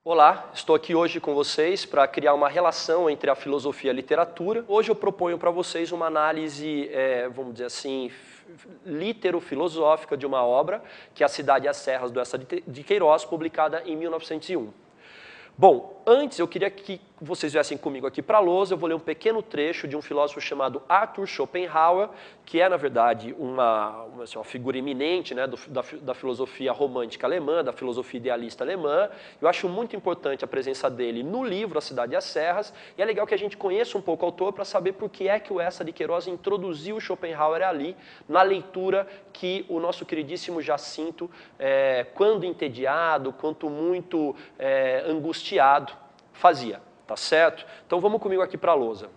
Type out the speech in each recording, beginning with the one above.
Olá, estou aqui hoje com vocês para criar uma relação entre a filosofia e a literatura. Hoje eu proponho para vocês uma análise, vamos dizer assim, litero-filosófica de uma obra, que é A Cidade e as Serras, do Eça de Queiroz, publicada em 1901. Bom, antes eu queria que vocês viessem comigo aqui para a lousa. Eu vou ler um pequeno trecho de um filósofo chamado Arthur Schopenhauer, que é, na verdade, uma figura eminente, né, da filosofia romântica alemã, da filosofia idealista alemã. Eu acho muito importante a presença dele no livro A Cidade e as Serras, e é legal que a gente conheça um pouco o autor para saber por que é que o Eça de Queiroz introduziu o Schopenhauer ali, na leitura que o nosso queridíssimo Jacinto, quando entediado, quanto muito angustiado, fazia. Tá certo? Então vamos comigo aqui para a lousa.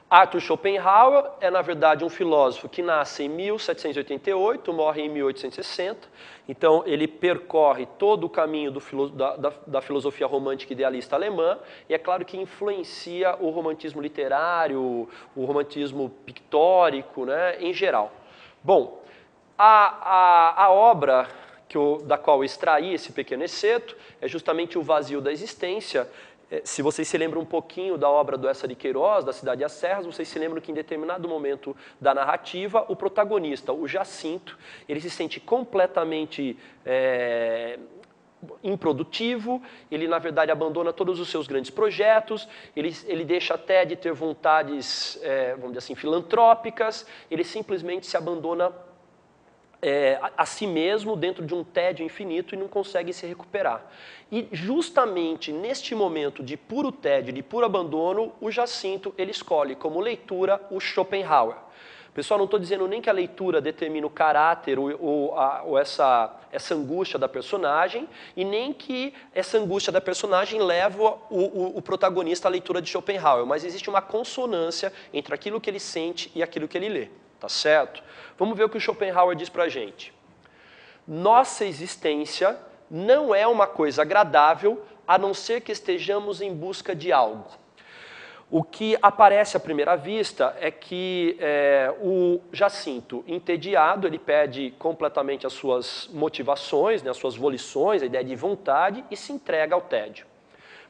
Arthur Schopenhauer é, na verdade, um filósofo que nasce em 1788, morre em 1860. Então ele percorre todo o caminho da filosofia romântica idealista alemã, e é claro que influencia o romantismo literário, o romantismo pictórico, né, em geral. Bom, a obra da qual eu extraí esse pequeno excerto é justamente O Vazio da Existência. Se vocês se lembram um pouquinho da obra do Eça de Queiroz, da Cidade e as Serras, vocês se lembram que em determinado momento da narrativa, o protagonista, o Jacinto, ele se sente completamente improdutivo, ele na verdade abandona todos os seus grandes projetos, ele deixa até de ter vontades, vamos dizer assim, filantrópicas, ele simplesmente se abandona a si mesmo dentro de um tédio infinito e não consegue se recuperar. E justamente neste momento de puro tédio, de puro abandono, o Jacinto ele escolhe como leitura o Schopenhauer. Pessoal, não estou dizendo nem que a leitura determina o caráter ou essa angústia da personagem, e nem que essa angústia da personagem leva o protagonista à leitura de Schopenhauer, mas existe uma consonância entre aquilo que ele sente e aquilo que ele lê. Tá certo? Vamos ver o que o Schopenhauer diz pra gente. Nossa existência não é uma coisa agradável, a não ser que estejamos em busca de algo. O que aparece à primeira vista é que o Jacinto, entediado, ele perde completamente as suas motivações, né, as suas volições, a ideia de vontade, e se entrega ao tédio.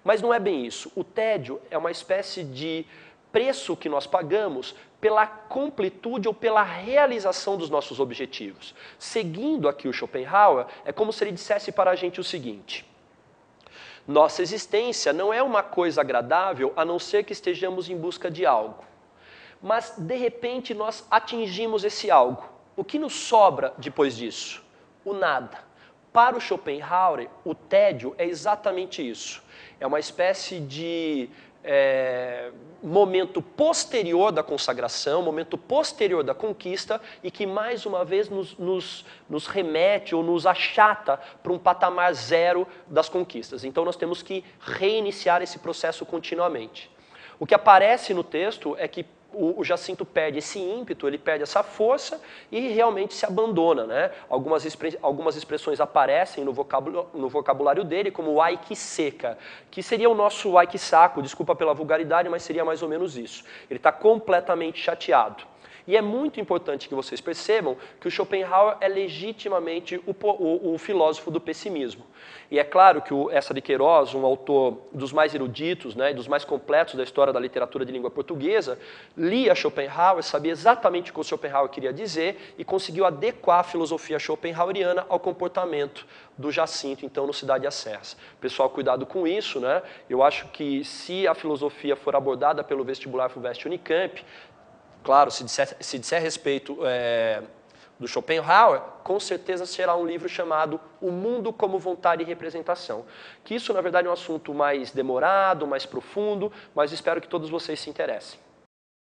Mas não é bem isso. O tédio é uma espécie de preço que nós pagamos pela completude ou pela realização dos nossos objetivos. Seguindo aqui o Schopenhauer, é como se ele dissesse para a gente o seguinte: nossa existência não é uma coisa agradável, a não ser que estejamos em busca de algo. Mas, de repente, nós atingimos esse algo. O que nos sobra depois disso? O nada. Para o Schopenhauer, o tédio é exatamente isso. É uma espécie de momento posterior da consagração, momento posterior da conquista, e que mais uma vez nos remete ou nos achata para um patamar zero das conquistas. Então nós temos que reiniciar esse processo continuamente. O que aparece no texto é que o Jacinto perde esse ímpeto, ele perde essa força e realmente se abandona, né? Algumas expressões aparecem no vocabulário dele, como o ai que seca, que seria o nosso ai que saco, desculpa pela vulgaridade, mas seria mais ou menos isso. Ele está completamente chateado. E é muito importante que vocês percebam que o Schopenhauer é legitimamente o filósofo do pessimismo. E é claro que o Eça de Queiroz, um autor dos mais eruditos, né, dos mais completos da história da literatura de língua portuguesa, lia Schopenhauer, sabia exatamente o que o Schopenhauer queria dizer e conseguiu adequar a filosofia schopenhaueriana ao comportamento do Jacinto, então, no Cidade e as Serras. Pessoal, cuidado com isso, né? Eu acho que se a filosofia for abordada pelo vestibular FUVEST-Unicamp, claro, se disser a respeito do Schopenhauer, com certeza será um livro chamado O Mundo como Vontade e Representação. Que isso, na verdade, é um assunto mais demorado, mais profundo, mas espero que todos vocês se interessem.